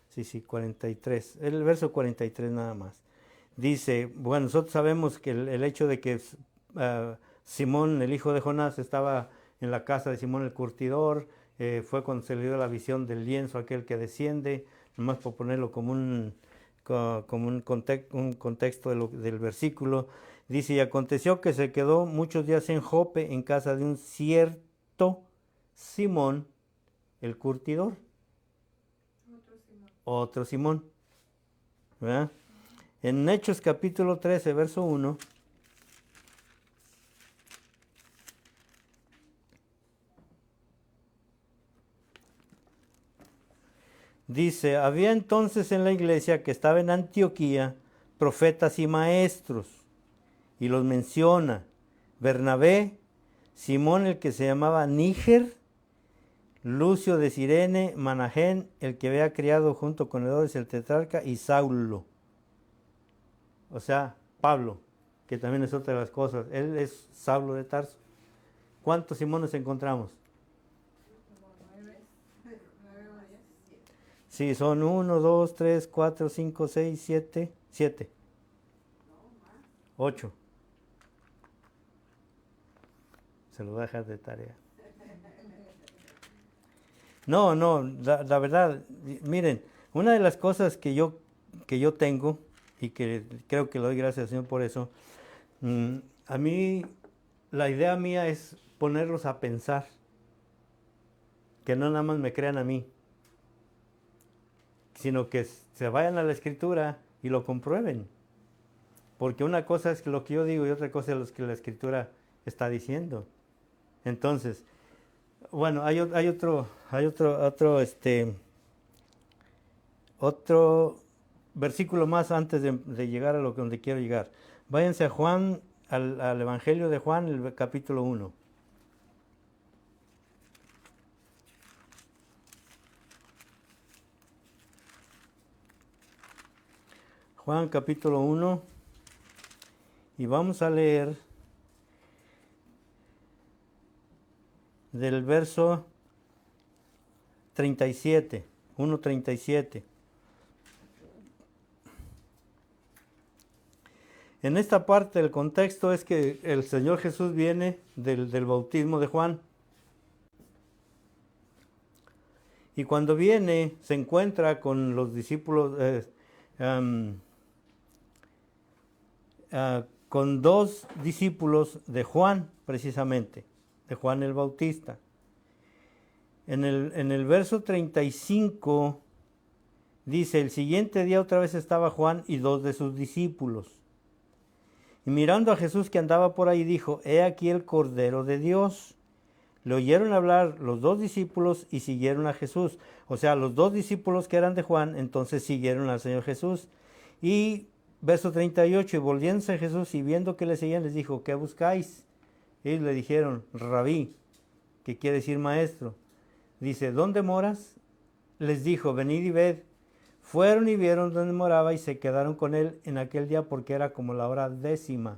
Sí, 43. El verso 43 nada más. Dice, bueno, nosotros sabemos que el hecho de que Simón, el hijo de Jonás, estaba en la casa de Simón el Curtidor, fue cuando se le dio la visión del lienzo, aquel que desciende, nomás por ponerlo como un contexto del versículo. Dice, y aconteció que se quedó muchos días en Jope, en casa de un cierto Simón el Curtidor. Otro Simón. ¿Verdad? En Hechos capítulo 13, verso 1. Dice, había entonces en la iglesia que estaba en Antioquía profetas y maestros, y los menciona Bernabé, Simón el que se llamaba Níger, Lucio de Cirene, Manahén, el que había criado junto con Herodes el tetrarca, y Saulo. O sea, Pablo, que también es otra de las cosas. Él es Saulo de Tarso. ¿Cuántos Simones encontramos? Sí, son 1, 2, 3, 4, 5, 6, 7, 7. 8. Se lo voy a dejar de tarea. No, la verdad, miren, una de las cosas que yo tengo, y que creo que le doy gracias al Señor por eso, a mí, la idea mía es ponerlos a pensar, que no nada más me crean a mí, sino que se vayan a la Escritura y lo comprueben. Porque una cosa es lo que yo digo y otra cosa es lo que la Escritura está diciendo. Entonces, bueno, hay otro versículo más antes de llegar a donde quiero llegar. Váyanse a Juan, al Evangelio de Juan, el capítulo 1. Juan capítulo 1, y vamos a leer del verso 37, 1:37. En esta parte del contexto es que el Señor Jesús viene del bautismo de Juan. Y cuando viene se encuentra con los discípulos, con dos discípulos de Juan, precisamente, de Juan el Bautista. En el verso 35 dice, el siguiente día otra vez estaba Juan y dos de sus discípulos. Y mirando a Jesús que andaba por ahí, dijo, he aquí el Cordero de Dios. Le oyeron hablar los dos discípulos y siguieron a Jesús. O sea, los dos discípulos que eran de Juan, entonces siguieron al Señor Jesús. Y verso 38, y volviéndose a Jesús y viendo que le seguían, les dijo, ¿qué buscáis? Ellos le dijeron, Rabí, que quiere decir maestro. Dice, ¿dónde moras? Les dijo, venid y ved. Fueron y vieron dónde moraba y se quedaron con él en aquel día porque era como la hora 10:00.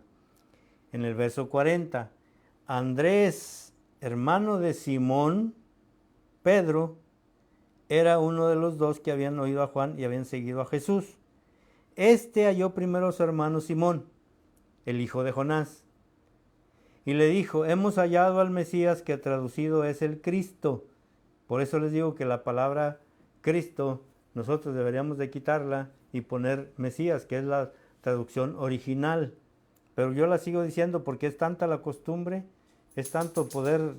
En el verso 40, Andrés, hermano de Simón, Pedro, era uno de los dos que habían oído a Juan y habían seguido a Jesús. Este halló primero a su hermano Simón, el hijo de Jonás, y le dijo, hemos hallado al Mesías, que traducido es el Cristo. Por eso les digo que la palabra Cristo nosotros deberíamos de quitarla y poner Mesías, que es la traducción original. Pero yo la sigo diciendo porque es tanta la costumbre, es tanto poder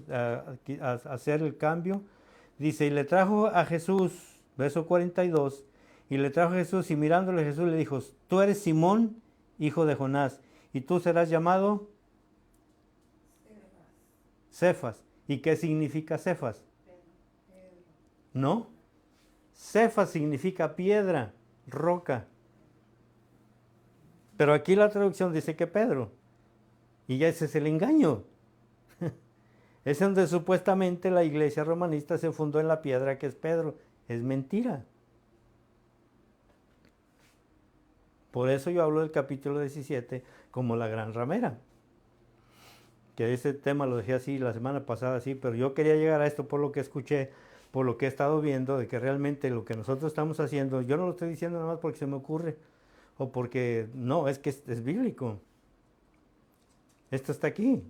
hacer el cambio. Dice, y le trajo a Jesús, verso 42, y le trajo a Jesús, y mirándole Jesús le dijo, tú eres Simón, hijo de Jonás, y tú serás llamado Cefas. ¿Y qué significa Cefas? ¿No? Cefas significa piedra, roca. Pero aquí la traducción dice que Pedro. Y ya ese es el engaño. Es donde supuestamente la iglesia romanista se fundó en la piedra que es Pedro. Es mentira. Por eso yo hablo del capítulo 17 como la gran ramera. Que ese tema lo dejé así la semana pasada, así, pero yo quería llegar a esto por lo que escuché, por lo que he estado viendo, de que realmente lo que nosotros estamos haciendo, yo no lo estoy diciendo nada más porque se me ocurre, o porque, no, es que es bíblico. Esto está aquí.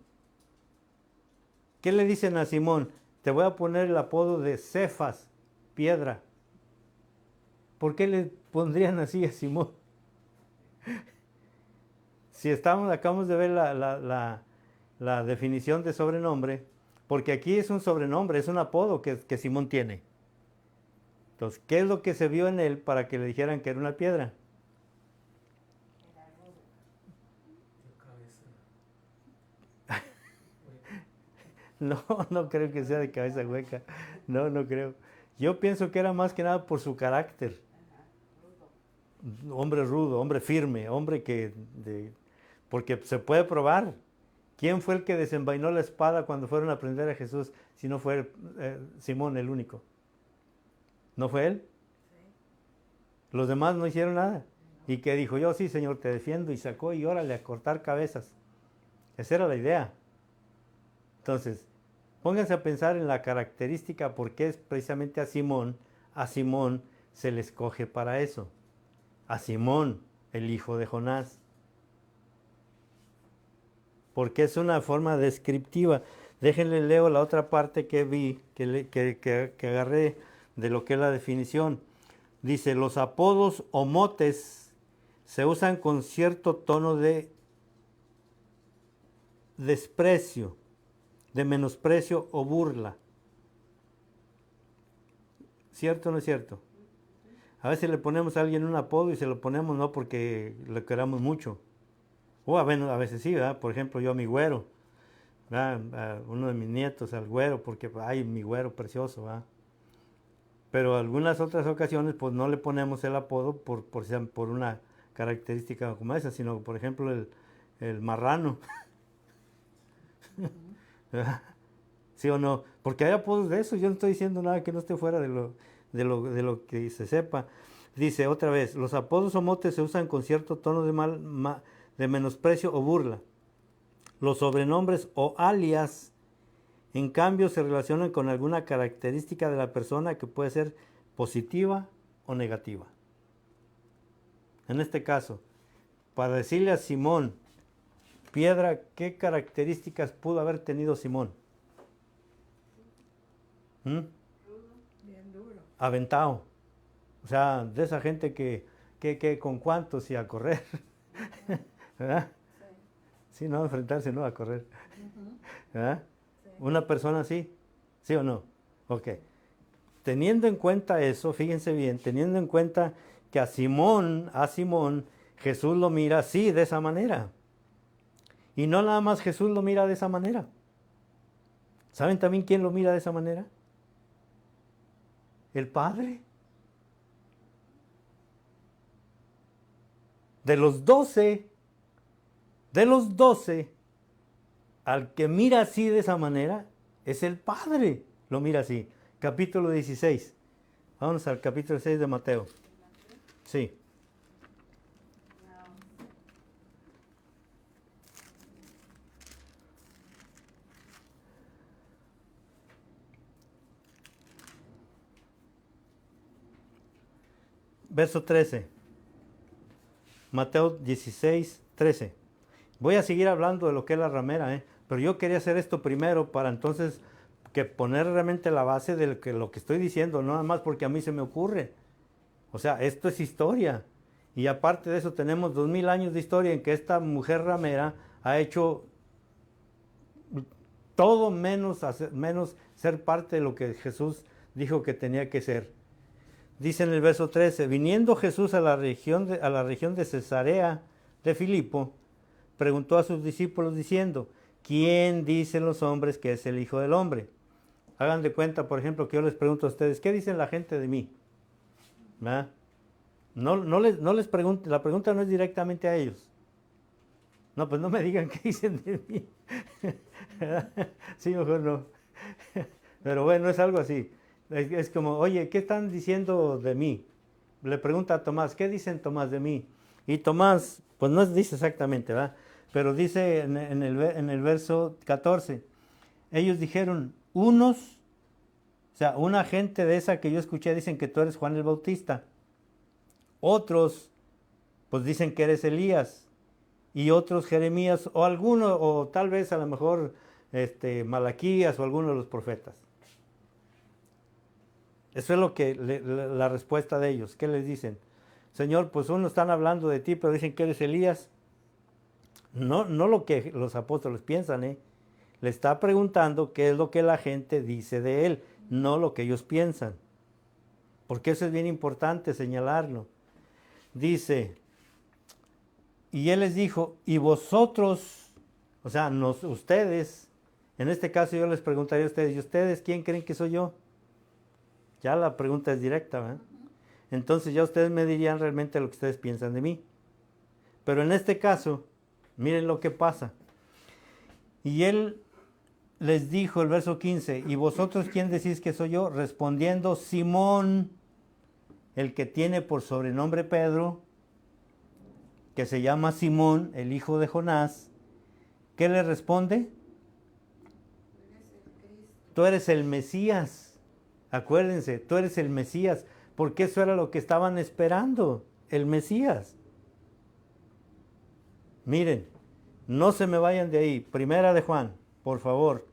¿Qué le dicen a Simón? Te voy a poner el apodo de Cefas, piedra. ¿Por qué le pondrían así a Simón? Si acabamos de ver la definición de sobrenombre, porque aquí es un sobrenombre, es un apodo que Simón tiene. Entonces, ¿qué es lo que se vio en él para que le dijeran que era una piedra? No, no creo que sea de cabeza hueca. No, no creo. Yo pienso que era más que nada por su carácter. Hombre rudo, hombre firme, hombre porque se puede probar. ¿Quién fue el que desenvainó la espada cuando fueron a prender a Jesús si no fue Simón el único? ¿No fue él? Los demás no hicieron nada. Y que dijo, yo sí, Señor, te defiendo, y sacó y órale a cortar cabezas. Esa era la idea. Entonces, pónganse a pensar en la característica, porque es precisamente a Simón se le escoge para eso. A Simón, el hijo de Jonás. Porque es una forma descriptiva. Déjenle leo la otra parte que vi, que agarré de lo que es la definición. Dice, los apodos o motes se usan con cierto tono de desprecio, de menosprecio o burla. ¿Cierto o no es cierto? A veces le ponemos a alguien un apodo y se lo ponemos no porque lo queramos mucho. O a veces sí, ¿verdad? Por ejemplo, yo a mi güero, ¿verdad? A uno de mis nietos, al güero, porque, ay, mi güero precioso, ¿verdad? Pero algunas otras ocasiones, pues no le ponemos el apodo por una característica como esa, sino, por ejemplo, el marrano. ¿Sí o no? Porque hay apodos de eso. Yo no estoy diciendo nada que no esté fuera de lo que se sepa. Dice otra vez, los apodos o motes se usan con cierto tono de menosprecio o burla. Los sobrenombres o alias, en cambio, se relacionan con alguna característica de la persona que puede ser positiva o negativa. En este caso, para decirle a Simón, piedra, ¿qué características pudo haber tenido Simón? Bien duro. Aventado. O sea, de esa gente que con cuántos y a correr. ¿Verdad? Sí, no, a enfrentarse, no a correr. ¿Verdad? Sí. Una persona así, ¿sí o no? Ok. Teniendo en cuenta eso, fíjense bien, teniendo en cuenta que a Simón, Jesús lo mira así, de esa manera. Y no nada más Jesús lo mira de esa manera. ¿Saben también quién lo mira de esa manera? El Padre. De los 12, al que mira así de esa manera, es el Padre. Lo mira así. Capítulo 16. Vamos al capítulo 6 de Mateo. Sí. Verso 13. Mateo 16, 13. Voy a seguir hablando de lo que es la ramera, pero yo quería hacer esto primero para entonces que poner realmente la base de lo que estoy diciendo, no nada más porque a mí se me ocurre. O sea, esto es historia. Y aparte de eso tenemos 2000 años de historia en que esta mujer ramera ha hecho todo menos ser parte de lo que Jesús dijo que tenía que ser. Dice en el verso 13, viniendo Jesús a la región de Cesarea de Filipo, preguntó a sus discípulos diciendo, ¿quién dicen los hombres que es el Hijo del Hombre? Hagan de cuenta, por ejemplo, que yo les pregunto a ustedes, ¿qué dicen la gente de mí? ¿Verdad? No les pregunto, la pregunta no es directamente a ellos. No, pues no me digan qué dicen de mí. Sí, mejor no. Pero bueno, es algo así. Es como, oye, ¿qué están diciendo de mí? Le pregunta a Tomás, ¿qué dicen Tomás de mí? Y Tomás, pues no dice exactamente, ¿verdad? Pero dice en el verso 14, ellos dijeron, o sea, una gente de esa que yo escuché dicen que tú eres Juan el Bautista. Otros, pues dicen que eres Elías. Y otros Jeremías, o alguno, o tal vez a lo mejor Malaquías o alguno de los profetas. Eso es lo que la respuesta de ellos. ¿Qué les dicen? Señor, pues unos están hablando de ti, pero dicen que eres Elías. No lo que los apóstoles piensan, Le está preguntando qué es lo que la gente dice de él, no lo que ellos piensan. Porque eso es bien importante señalarlo. Dice, y él les dijo, y vosotros, o sea, ustedes, en este caso yo les preguntaría a ustedes, ¿y ustedes quién creen que soy yo? Ya la pregunta es directa, ¿verdad? Entonces ya ustedes me dirían realmente lo que ustedes piensan de mí. Pero en este caso, miren lo que pasa. Y él les dijo, el verso 15, ¿y vosotros quién decís que soy yo? Respondiendo, Simón, el que tiene por sobrenombre Pedro, que se llama Simón, el hijo de Jonás, ¿qué le responde? Tú eres el Mesías. Acuérdense, tú eres el Mesías, porque eso era lo que estaban esperando, el Mesías. Miren, no se me vayan de ahí. Primera de Juan, por favor,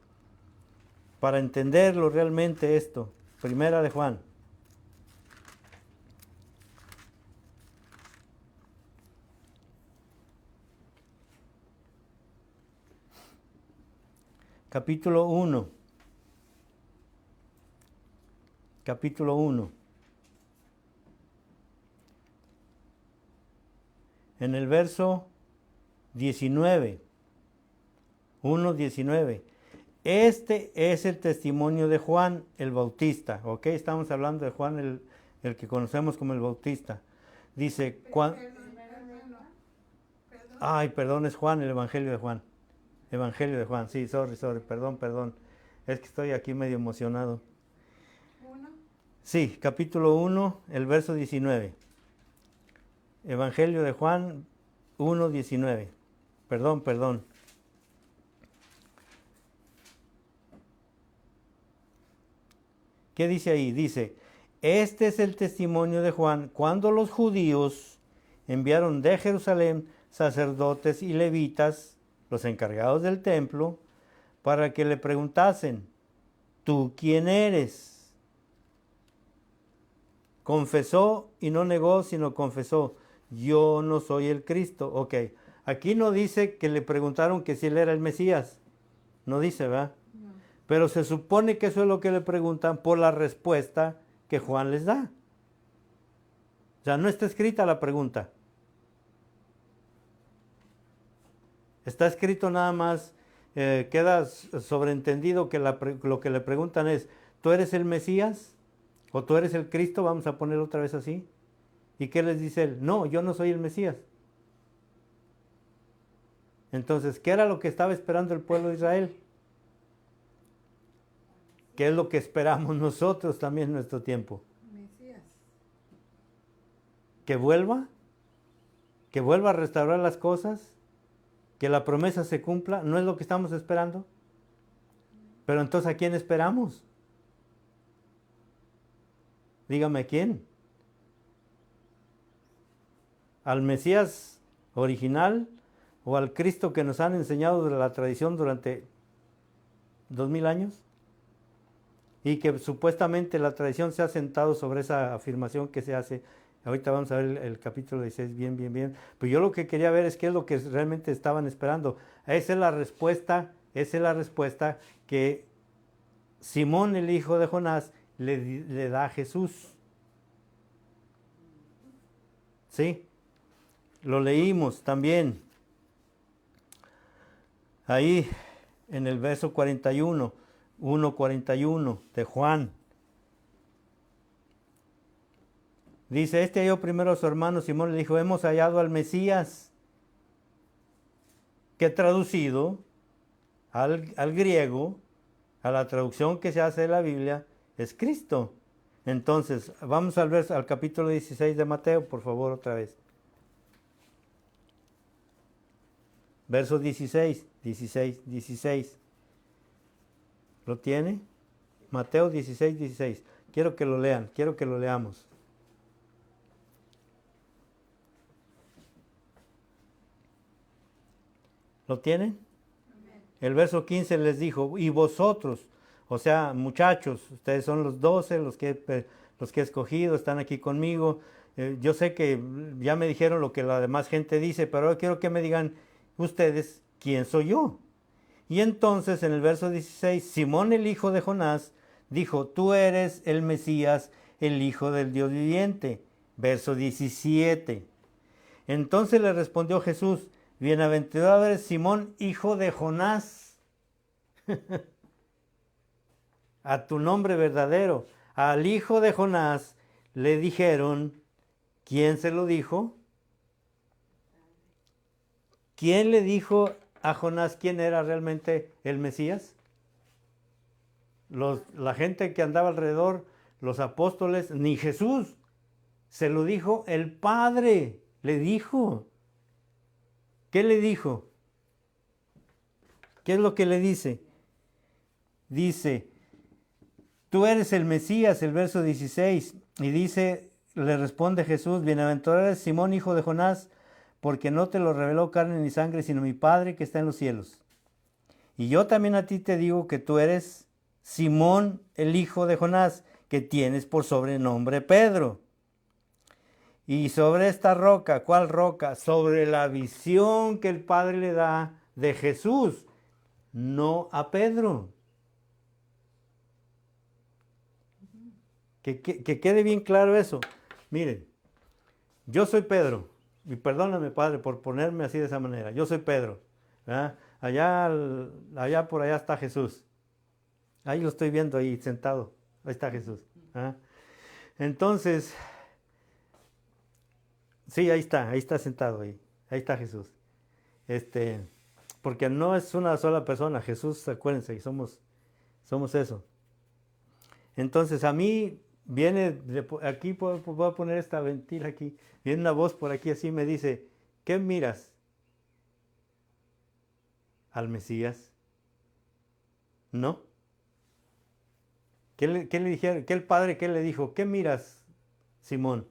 para entenderlo realmente esto. Primera de Juan. Capítulo 1. Capítulo 1. En el verso 19. 1:19. Este es el testimonio de Juan el Bautista. ¿Ok? Estamos hablando de Juan el que conocemos como el Bautista. Dice, ay, perdón, es Juan, el Evangelio de Juan. Evangelio de Juan, sí, sorry, perdón. Es que estoy aquí medio emocionado. Sí, capítulo 1, el verso 19. Evangelio de Juan 1:19. Perdón. ¿Qué dice ahí? Dice, este es el testimonio de Juan cuando los judíos enviaron de Jerusalén sacerdotes y levitas, los encargados del templo, para que le preguntasen, ¿tú quién eres? Confesó y no negó, sino confesó, yo no soy el Cristo. Ok, aquí no dice que le preguntaron que si él era el Mesías. No dice, ¿verdad? No. Pero se supone que eso es lo que le preguntan por la respuesta que Juan les da. O sea, no está escrita la pregunta. Está escrito nada más, queda sobreentendido que lo que le preguntan es, ¿tú eres el Mesías? ¿O tú eres el Cristo? Vamos a poner otra vez así. ¿Y qué les dice él? No, yo no soy el Mesías. Entonces, ¿qué era lo que estaba esperando el pueblo de Israel? ¿Qué es lo que esperamos nosotros también en nuestro tiempo? Mesías. Que vuelva a restaurar las cosas, que la promesa se cumpla, ¿no es lo que estamos esperando? Pero entonces, ¿a quién esperamos? Dígame, ¿a quién? ¿Al Mesías original o al Cristo que nos han enseñado de la tradición durante 2000 años? Y que supuestamente la tradición se ha sentado sobre esa afirmación que se hace. Ahorita vamos a ver el capítulo 16 bien. Pero yo lo que quería ver es qué es lo que realmente estaban esperando. Esa es la respuesta que Simón, el hijo de Jonás, le da a Jesús. ¿Sí? Lo leímos también. Ahí en el verso 41, 1:41 de Juan. Dice, este halló primero a su hermano Simón, le dijo, hemos hallado al Mesías, que traducido al griego, a la traducción que se hace de la Biblia, es Cristo. Entonces, vamos al capítulo 16 de Mateo, por favor, otra vez. Verso 16. ¿Lo tiene? Mateo 16. Quiero que lo lean, quiero que lo leamos. ¿Lo tienen? El verso 15 les dijo, y vosotros, o sea, muchachos, ustedes son los 12, los que he escogido, están aquí conmigo. Yo sé que ya me dijeron lo que la demás gente dice, pero ahora quiero que me digan ustedes, ¿quién soy yo? Y entonces en el verso 16, Simón el hijo de Jonás dijo, tú eres el Mesías, el Hijo del Dios viviente. Verso 17. Entonces le respondió Jesús, bienaventurado eres Simón, hijo de Jonás. A tu nombre verdadero. Al hijo de Jonás le dijeron, ¿quién se lo dijo? ¿Quién le dijo a Jonás quién era realmente el Mesías? La gente que andaba alrededor, los apóstoles, ni Jesús. Se lo dijo el Padre, le dijo. ¿Qué le dijo? ¿Qué es lo que le dice? Dice, tú eres el Mesías, el verso 16, y dice, le responde Jesús, bienaventurado eres Simón, hijo de Jonás, porque no te lo reveló carne ni sangre, sino mi Padre que está en los cielos. Y yo también a ti te digo que tú eres Simón, el hijo de Jonás, que tienes por sobrenombre Pedro. Y sobre esta roca, ¿cuál roca? Sobre la visión que el Padre le da de Jesús, no a Pedro. Que quede bien claro eso. Miren, yo soy Pedro, y perdóname, Padre, por ponerme así de esa manera. Yo soy Pedro. ¿Verdad? Allá por allá está Jesús. Ahí lo estoy viendo ahí sentado. Ahí está Jesús. ¿Ah? Entonces, sí, ahí está sentado ahí. Ahí está Jesús. Porque no es una sola persona. Jesús, acuérdense, y somos eso. Entonces a mí viene, aquí voy a poner esta ventila aquí, viene una voz por aquí así me dice, ¿qué miras? ¿Al Mesías? ¿No? ¿Qué le dijeron? ¿Qué el Padre qué le dijo? ¿Qué miras, Simón?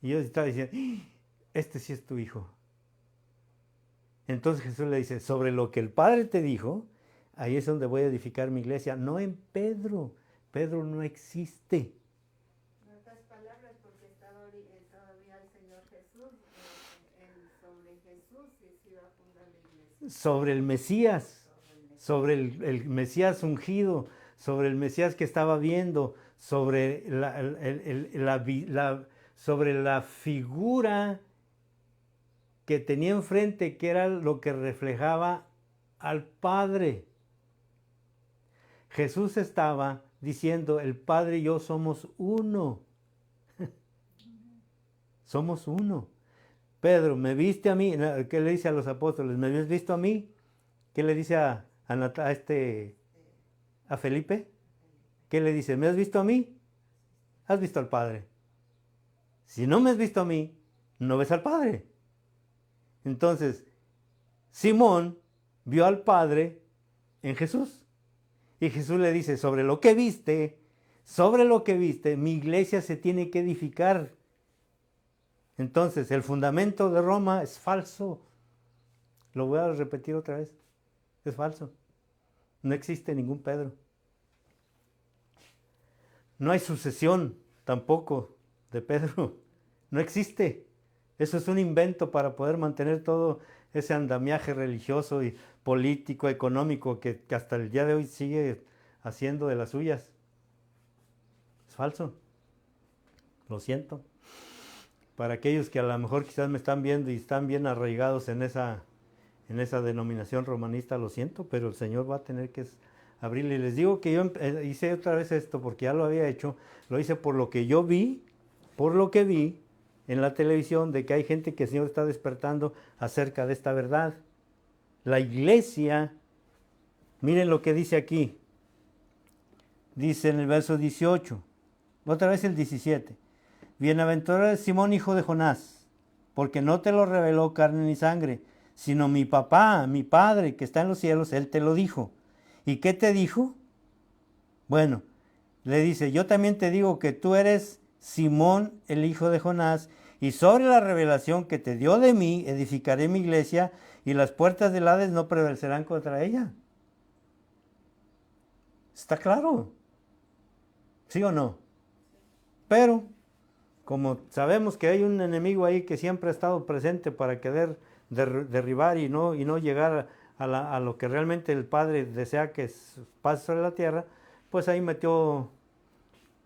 Y yo estaba diciendo, este sí es tu hijo. Entonces Jesús le dice, sobre lo que el Padre te dijo, ahí es donde voy a edificar mi iglesia, no en Pedro. Pedro no existe. En otras palabras, porque estaba todavía el Señor Jesús, sobre Jesús se iba a fundar la iglesia. Sobre el Mesías, sobre el Mesías ungido, sobre el Mesías que estaba viendo, sobre sobre la figura que tenía enfrente, que era lo que reflejaba al Padre. Jesús estaba diciendo, el Padre y yo somos uno. Somos uno. Pedro, ¿me viste a mí? ¿Qué le dice a los apóstoles? ¿Me habías visto a mí? ¿Qué le dice a Felipe? ¿Qué le dice? ¿Me has visto a mí? Has visto al Padre. Si no me has visto a mí, no ves al Padre. Entonces, Simón vio al Padre en Jesús. Y Jesús le dice, sobre lo que viste, mi iglesia se tiene que edificar. Entonces, el fundamento de Roma es falso. Lo voy a repetir otra vez. Es falso. No existe ningún Pedro. No hay sucesión tampoco de Pedro. No existe. Eso es un invento para poder mantener todo ese andamiaje religioso y político, económico, que hasta el día de hoy sigue haciendo de las suyas. Es falso. Lo siento. Para aquellos que a lo mejor quizás me están viendo y están bien arraigados en esa denominación romanista, lo siento, pero el Señor va a tener que abrirle. Y les digo que yo hice otra vez esto porque ya lo había hecho, lo hice por lo que yo vi, por lo que vi en la televisión, de que hay gente que el Señor está despertando acerca de esta verdad. La iglesia, miren lo que dice aquí, dice en el verso 18, otra vez el 17. Bienaventurado es Simón, hijo de Jonás, porque no te lo reveló carne ni sangre, sino mi papá, mi Padre que está en los cielos, Él te lo dijo. ¿Y qué te dijo? Bueno, le dice, yo también te digo que tú eres Simón, el hijo de Jonás, y sobre la revelación que te dio de mí, edificaré mi iglesia, y las puertas del Hades no prevalecerán contra ella. ¿Está claro? ¿Sí o no? Pero como sabemos que hay un enemigo ahí que siempre ha estado presente para querer derribar y no llegar a lo que realmente el Padre desea que pase sobre la tierra, pues ahí metió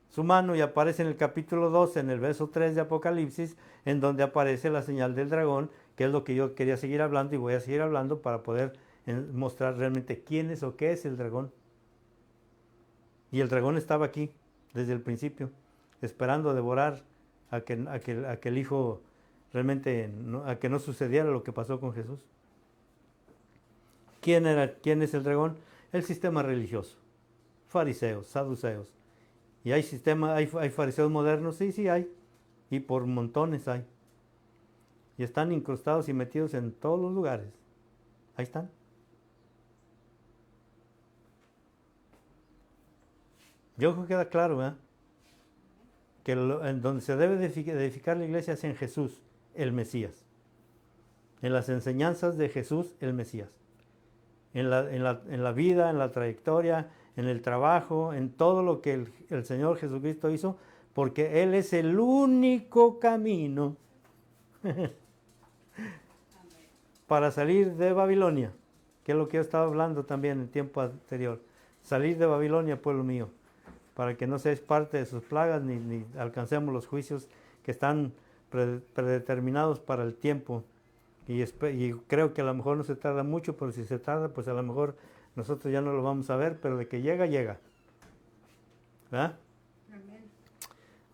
su mano y aparece en el capítulo 12, en el verso 3 de Apocalipsis, en donde aparece la señal del dragón, que es lo que yo quería seguir hablando y voy a seguir hablando para poder mostrar realmente quién es o qué es el dragón. Y el dragón estaba aquí desde el principio, esperando devorar a que el Hijo realmente, a que no sucediera lo que pasó con Jesús. ¿Quién es el dragón? El sistema religioso. Fariseos, saduceos. ¿Y hay fariseos modernos? Sí hay. Y por montones hay. Y están incrustados y metidos en todos los lugares. Ahí están. Yo creo que queda claro, ¿verdad? Que en donde se debe de edificar la iglesia es en Jesús, el Mesías. En las enseñanzas de Jesús, el Mesías. En la vida, en la trayectoria, en el trabajo, en todo lo que el Señor Jesucristo hizo, porque Él es el único camino para salir de Babilonia, que es lo que yo estaba hablando también en el tiempo anterior. Salir de Babilonia, pueblo mío, para que no seáis parte de sus plagas ni alcancemos los juicios que están predeterminados para el tiempo. Y creo que a lo mejor no se tarda mucho, pero si se tarda, pues a lo mejor nosotros ya no lo vamos a ver, pero de que llega, llega. ¿Verdad? Amén.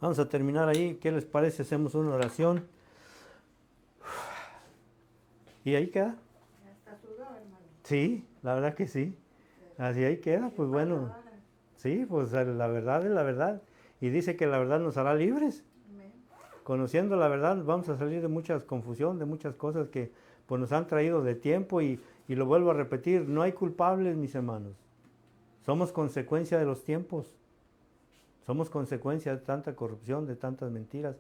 Vamos a terminar ahí. ¿Qué les parece? Hacemos una oración. Y ahí queda. Hasta sudó, hermano. Sí, la verdad que sí. Así ahí queda, pues bueno. Sí, pues la verdad es la verdad. Y dice que la verdad nos hará libres. Amén. Conociendo la verdad vamos a salir de mucha confusión, de muchas cosas que pues, nos han traído de tiempo y lo vuelvo a repetir, no hay culpables, mis hermanos. Somos consecuencia de los tiempos. Somos consecuencia de tanta corrupción, de tantas mentiras.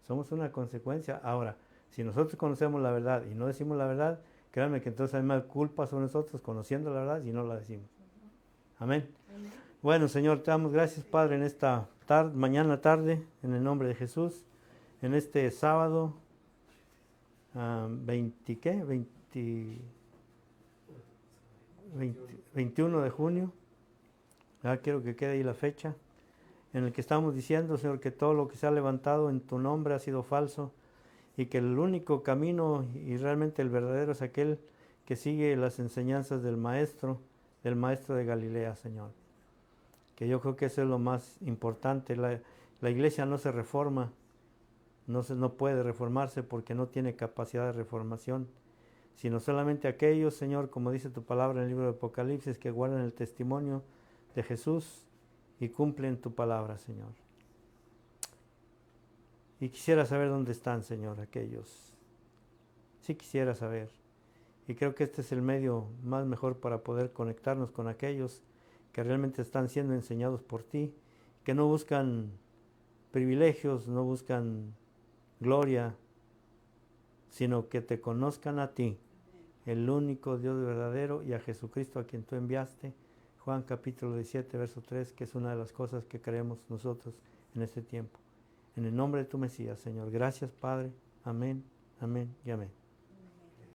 Somos una consecuencia. Ahora, si nosotros conocemos la verdad y no decimos la verdad, créanme que entonces hay más culpa sobre nosotros conociendo la verdad y no la decimos. Amén. Amén. Bueno, Señor, te damos gracias, Padre, en esta tarde, mañana tarde, en el nombre de Jesús, en este sábado 21 de junio. Quiero que quede ahí la fecha, en el que estamos diciendo, Señor, que todo lo que se ha levantado en tu nombre ha sido falso y que el único camino y realmente el verdadero es aquel que sigue las enseñanzas del Maestro de Galilea, Señor. Que yo creo que eso es lo más importante. La iglesia no se reforma, no puede reformarse porque no tiene capacidad de reformación, sino solamente aquellos, Señor, como dice tu palabra en el libro de Apocalipsis, que guardan el testimonio de Jesús y cumplen tu palabra, Señor. Y quisiera saber dónde están, Señor, aquellos. Sí quisiera saber. Y creo que este es el medio más mejor para poder conectarnos con aquellos que realmente están siendo enseñados por ti, que no buscan privilegios, no buscan gloria, sino que te conozcan a ti, el único Dios verdadero, y a Jesucristo a quien tú enviaste. Juan capítulo 17, verso 3, que es una de las cosas que creemos nosotros en este tiempo. En el nombre de tu Mesías, Señor. Gracias, Padre. Amén, amén y amén.